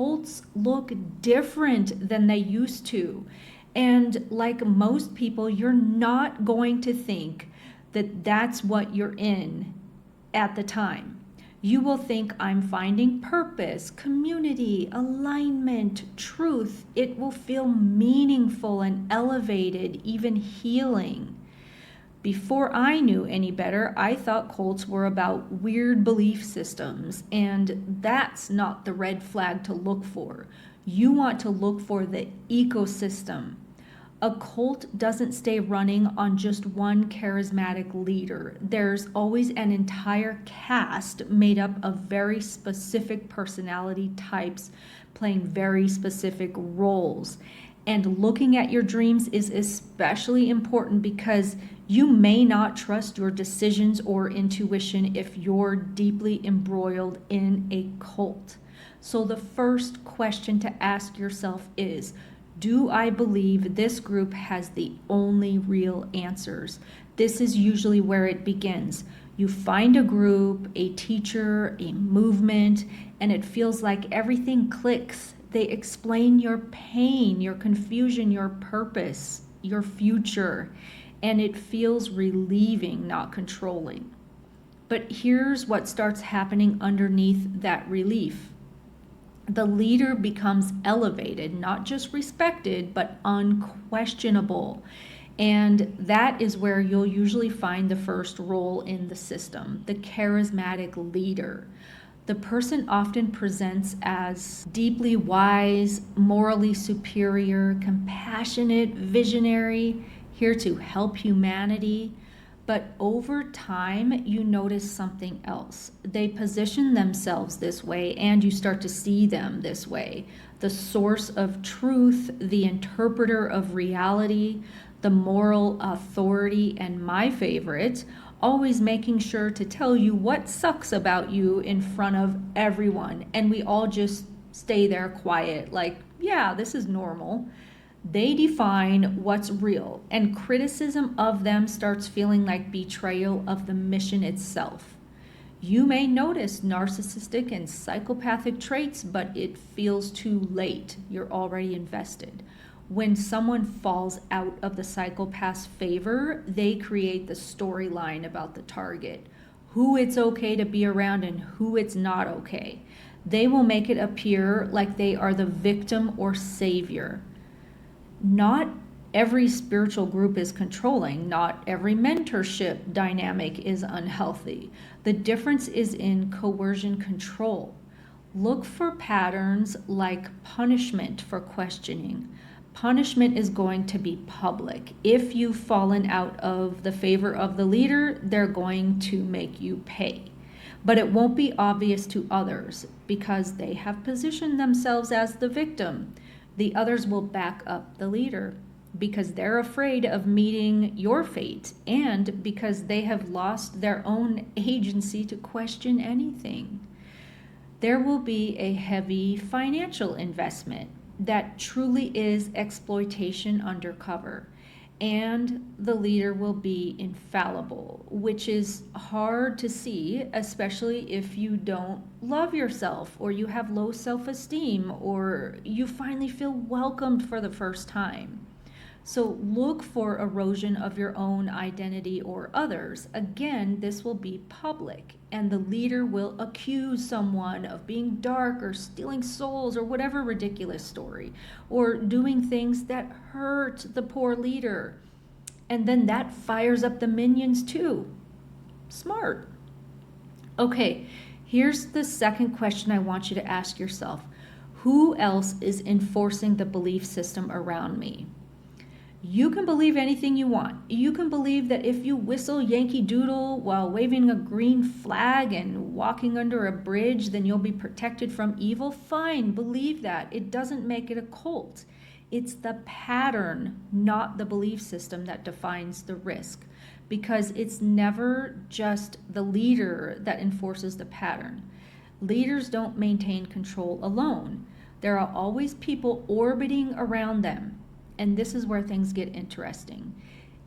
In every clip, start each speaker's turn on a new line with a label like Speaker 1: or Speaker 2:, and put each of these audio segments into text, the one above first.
Speaker 1: Cults look different than they used to. And like most people, you're not going to think that that's what you're in at the time. You will think, I'm finding purpose, community, alignment, truth. It will feel meaningful and elevated, even healing. Before I knew any better, I thought cults were about weird belief systems, and that's not the red flag to look for. You want to look for the ecosystem. A cult doesn't stay running on just one charismatic leader. There's always an entire cast made up of very specific personality types playing very specific roles. And looking at your dreams is especially important because you may not trust your decisions or intuition if you're deeply embroiled in a cult. So the first question to ask yourself is, do I believe this group has the only real answers? This is usually where it begins. You find a group, a teacher, a movement, and it feels like everything clicks. They explain your pain, your confusion, your purpose, your future, and it feels relieving, not controlling. But here's what starts happening underneath that relief. The leader becomes elevated, not just respected, but unquestionable. And that is where you'll usually find the first role in the system, the charismatic leader. The person often presents as deeply wise, morally superior, compassionate, visionary, here to help humanity. But over time, you notice something else. They position themselves this way, and you start to see them this way. The source of truth, the interpreter of reality, the moral authority, and my favorite, always making sure to tell you what sucks about you in front of everyone. And we all just stay there quiet, like, yeah, this is normal. They define what's real, and criticism of them starts feeling like betrayal of the mission itself. You may notice narcissistic and psychopathic traits, but it feels too late. You're already invested. When someone falls out of the psychopath's favor, they create the storyline about the target, who it's okay to be around and who it's not okay. They will make it appear like they are the victim or savior. Not every spiritual group is controlling. Not every mentorship dynamic is unhealthy. The difference is in coercion control. Look for patterns like punishment for questioning. Punishment is going to be public. If you've fallen out of the favor of the leader, they're going to make you pay. But it won't be obvious to others because they have positioned themselves as the victim. The others will back up the leader because they're afraid of meeting your fate and because they have lost their own agency to question anything. There will be a heavy financial investment that truly is exploitation undercover, and the leader will be infallible, which is hard to see, especially if you don't love yourself or you have low self-esteem or you finally feel welcomed for the first time. So look for erosion of your own identity or others. Again, this will be public, and the leader will accuse someone of being dark or stealing souls or whatever ridiculous story, or doing things that hurt the poor leader. And then that fires up the minions too. Smart. Okay, here's the second question I want you to ask yourself. Who else is enforcing the belief system around me? You can believe anything you want. You can believe that if you whistle Yankee Doodle while waving a green flag and walking under a bridge, then you'll be protected from evil. Fine, believe that. It doesn't make it a cult. It's the pattern, not the belief system, that defines the risk, because it's never just the leader that enforces the pattern. Leaders don't maintain control alone. There are always people orbiting around them. And this is where things get interesting.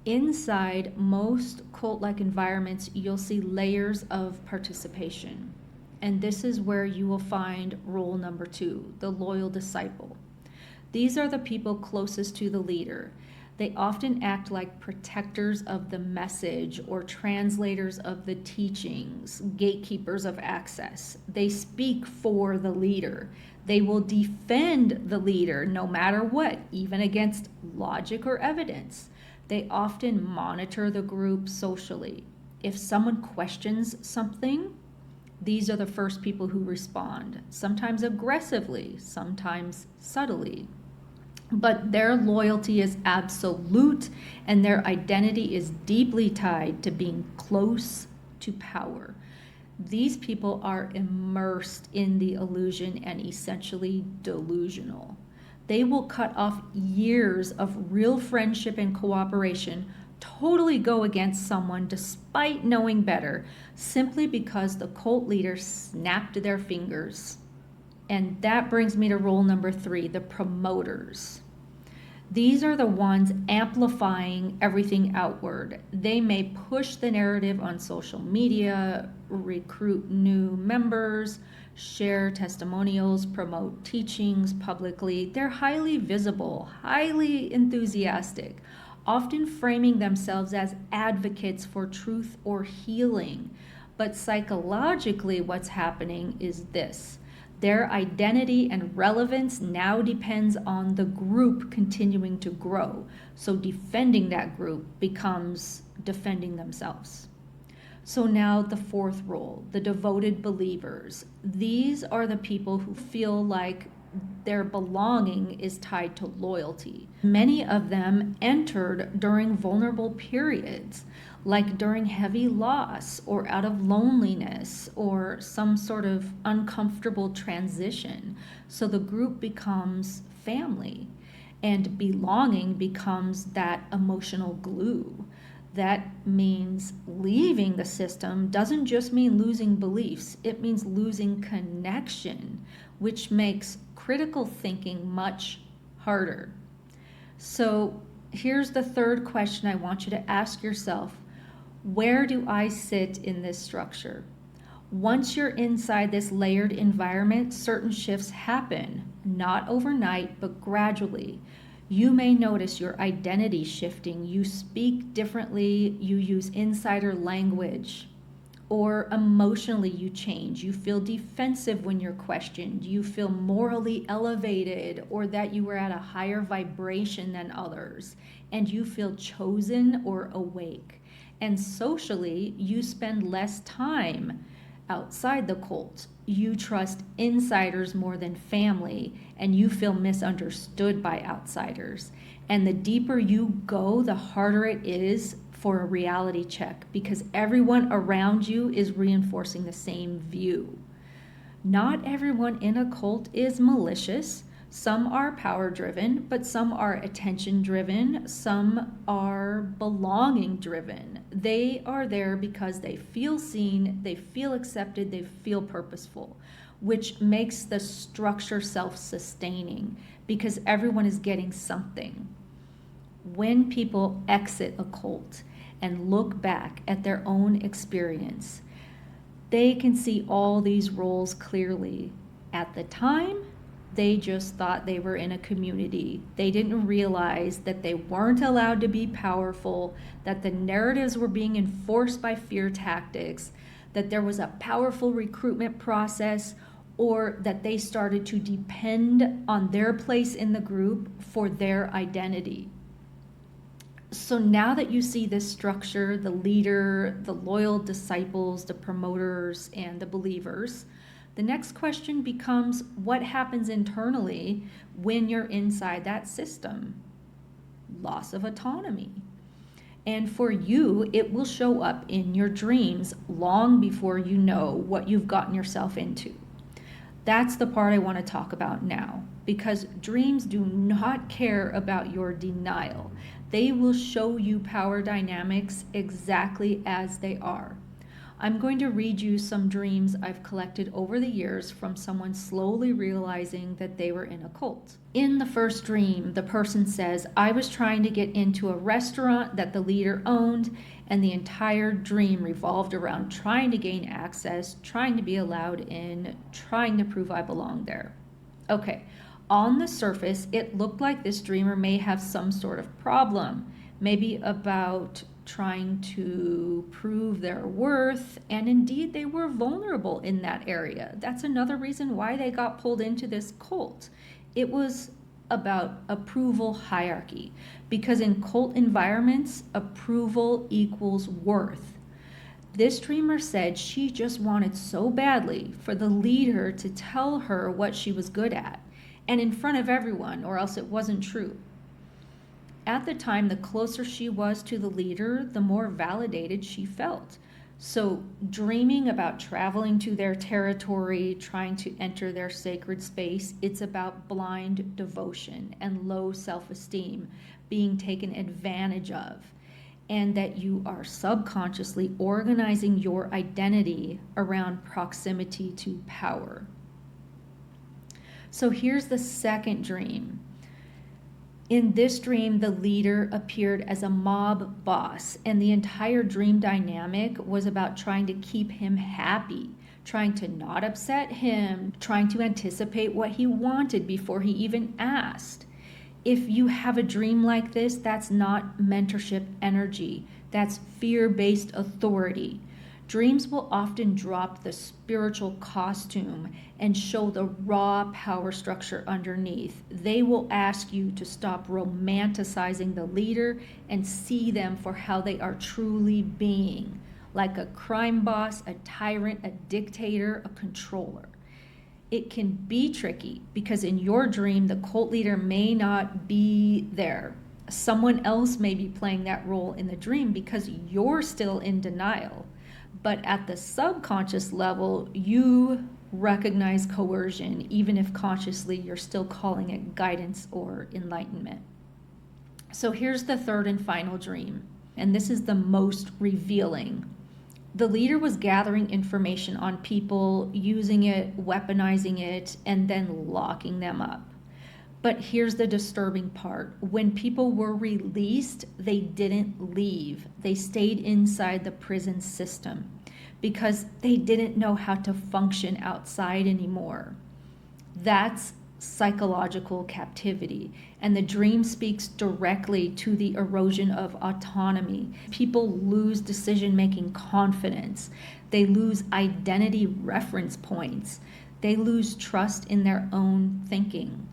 Speaker 1: Inside most cult-like environments, you'll see layers of participation. And this is where you will find role number 2, the loyal disciple. These are the people closest to the leader. They often act like protectors of the message or translators of the teachings, gatekeepers of access. They speak for the leader. They will defend the leader no matter what, even against logic or evidence. They often monitor the group socially. If someone questions something, these are the first people who respond, sometimes aggressively, sometimes subtly. But their loyalty is absolute, and their identity is deeply tied to being close to power. These people are immersed in the illusion and essentially delusional. They will cut off years of real friendship and cooperation, totally go against someone despite knowing better, simply because the cult leader snapped their fingers. And that brings me to role number 3, the promoters. These are the ones amplifying everything outward. They may push the narrative on social media, recruit new members, share testimonials, promote teachings publicly. They're highly visible, highly enthusiastic, often framing themselves as advocates for truth or healing. But psychologically, what's happening is this. Their identity and relevance now depends on the group continuing to grow. So defending that group becomes defending themselves. So now the 4th role, the devoted believers. These are the people who feel like their belonging is tied to loyalty. Many of them entered during vulnerable periods, like during heavy loss or out of loneliness or some sort of uncomfortable transition. So the group becomes family, and belonging becomes that emotional glue. That means leaving the system doesn't just mean losing beliefs, it means losing connection, which makes critical thinking much harder. So here's the 3rd question I want you to ask yourself. Where do I sit in this structure? Once you're inside this layered environment, certain shifts happen, not overnight, but gradually. You may notice your identity shifting. You speak differently, you use insider language, or emotionally you change. You feel defensive when you're questioned. You feel morally elevated, or that you were at a higher vibration than others, and you feel chosen or awake. And socially, you spend less time outside the cult. You trust insiders more than family, and you feel misunderstood by outsiders. And the deeper you go, the harder it is for a reality check, because everyone around you is reinforcing the same view. Not everyone in a cult is malicious. Some are power driven, but some are attention driven. Some are belonging driven. They are there because they feel seen, they feel accepted, they feel purposeful, which makes the structure self-sustaining because everyone is getting something. When people exit a cult and look back at their own experience, they can see all these roles clearly. At the time, they just thought they were in a community. They didn't realize that they weren't allowed to be powerful, that the narratives were being enforced by fear tactics, that there was a powerful recruitment process, or that they started to depend on their place in the group for their identity. So now that you see this structure, the leader, the loyal disciples, the promoters, and the believers, the next question becomes, what happens internally when you're inside that system? Loss of autonomy. And for you, it will show up in your dreams long before you know what you've gotten yourself into. That's the part I want to talk about now, because dreams do not care about your denial. They will show you power dynamics exactly as they are. I'm going to read you some dreams I've collected over the years from someone slowly realizing that they were in a cult. In the first dream, the person says, I was trying to get into a restaurant that the leader owned, and the entire dream revolved around trying to gain access, trying to be allowed in, trying to prove I belong there. Okay, on the surface, it looked like this dreamer may have some sort of problem, maybe about trying to prove their worth, and indeed they were vulnerable in that area. That's another reason why they got pulled into this cult. It was about approval hierarchy, because in cult environments, approval equals worth. This dreamer said she just wanted so badly for the leader to tell her what she was good at, and in front of everyone, or else it wasn't true. At the time, the closer she was to the leader, the more validated she felt. So, dreaming about traveling to their territory, trying to enter their sacred space, it's about blind devotion and low self-esteem, being taken advantage of, and that you are subconsciously organizing your identity around proximity to power. So, here's the second dream. In this dream, the leader appeared as a mob boss, and the entire dream dynamic was about trying to keep him happy, trying to not upset him, trying to anticipate what he wanted before he even asked. If you have a dream like this, that's not mentorship energy, that's fear-based authority. Dreams will often drop the spiritual costume and show the raw power structure underneath. They will ask you to stop romanticizing the leader and see them for how they are truly being, like a crime boss, a tyrant, a dictator, a controller. It can be tricky because in your dream, the cult leader may not be there. Someone else may be playing that role in the dream because you're still in denial. But at the subconscious level, you recognize coercion, even if consciously you're still calling it guidance or enlightenment. So here's the third and final dream, and this is the most revealing. The leader was gathering information on people, using it, weaponizing it, and then locking them up. But here's the disturbing part. When people were released, they didn't leave. They stayed inside the prison system because they didn't know how to function outside anymore. That's psychological captivity. And the dream speaks directly to the erosion of autonomy. People lose decision-making confidence. They lose identity reference points. They lose trust in their own thinking.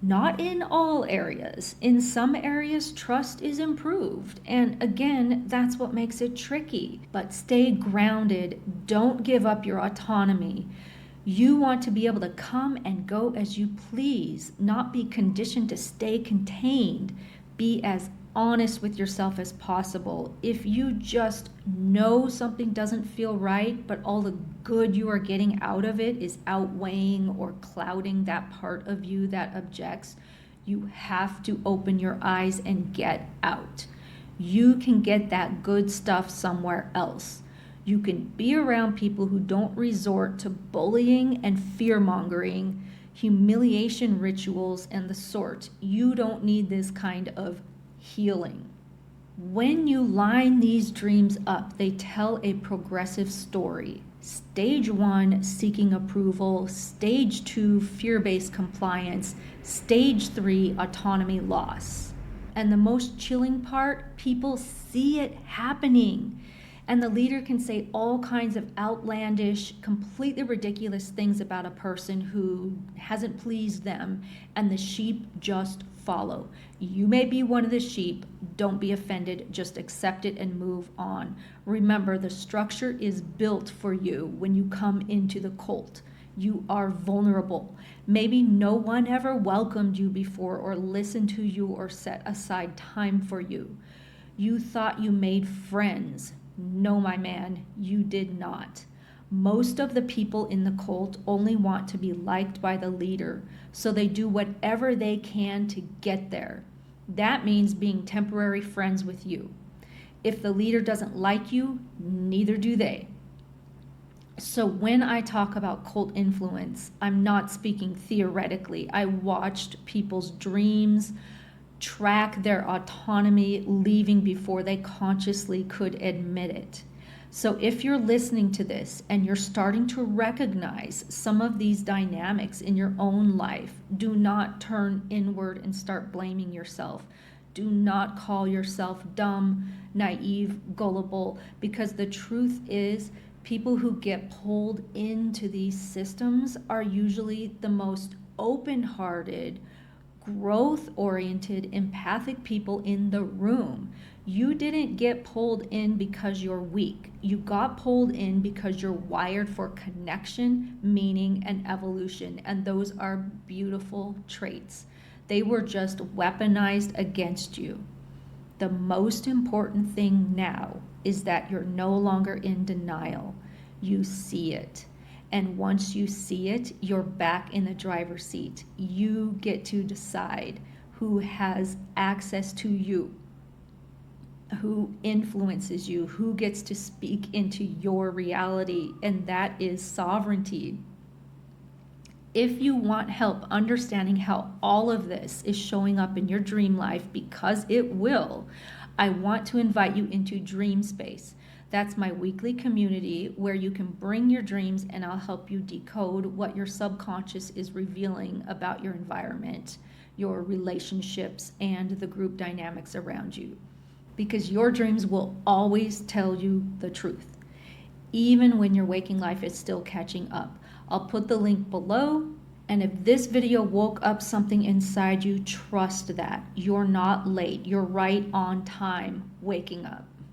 Speaker 1: Not in all areas. In some areas, trust is improved. And again, that's what makes it tricky. But stay grounded. Don't give up your autonomy. You want to be able to come and go as you please, not be conditioned to stay contained. Be as honest with yourself as possible. If you just know something doesn't feel right, but all the good you are getting out of it is outweighing or clouding that part of you that objects, you have to open your eyes and get out. You can get that good stuff somewhere else. You can be around people who don't resort to bullying and fear-mongering, humiliation rituals, and the sort. You don't need this kind of healing. When you line these dreams up, they tell a progressive story. Stage 1, seeking approval. Stage 2, fear-based compliance. Stage 3, autonomy loss. And the most chilling part, people see it happening. And the leader can say all kinds of outlandish, completely ridiculous things about a person who hasn't pleased them, and the sheep just follow. You may be one of the sheep. Don't be offended. Just accept it and move on. Remember, the structure is built for you when you come into the cult. You are vulnerable. Maybe no one ever welcomed you before or listened to you or set aside time for you. You thought you made friends. No, my man, you did not. Most of the people in the cult only want to be liked by the leader, so they do whatever they can to get there. That means being temporary friends with you. If the leader doesn't like you, neither do they. So when I talk about cult influence, I'm not speaking theoretically. I watched people's dreams, track their autonomy, leaving before they consciously could admit it. So if you're listening to this and you're starting to recognize some of these dynamics in your own life, do not turn inward and start blaming yourself. Do not call yourself dumb, naive, gullible, because the truth is, people who get pulled into these systems are usually the most open-hearted, growth-oriented, empathic people in the room. You didn't get pulled in because you're weak. You got pulled in because you're wired for connection, meaning, and evolution, and those are beautiful traits. They were just weaponized against you. The most important thing now is that you're no longer in denial. You see it. And once you see it, you're back in the driver's seat. You get to decide who has access to you, who influences you, who gets to speak into your reality, and that is sovereignty. If you want help understanding how all of this is showing up in your dream life, because it will, I want to invite you into Dream Space. That's my weekly community where you can bring your dreams and I'll help you decode what your subconscious is revealing about your environment, your relationships, and the group dynamics around you. Because your dreams will always tell you the truth, even when your waking life is still catching up. I'll put the link below, and if this video woke up something inside you, trust that. You're not late. You're right on time waking up.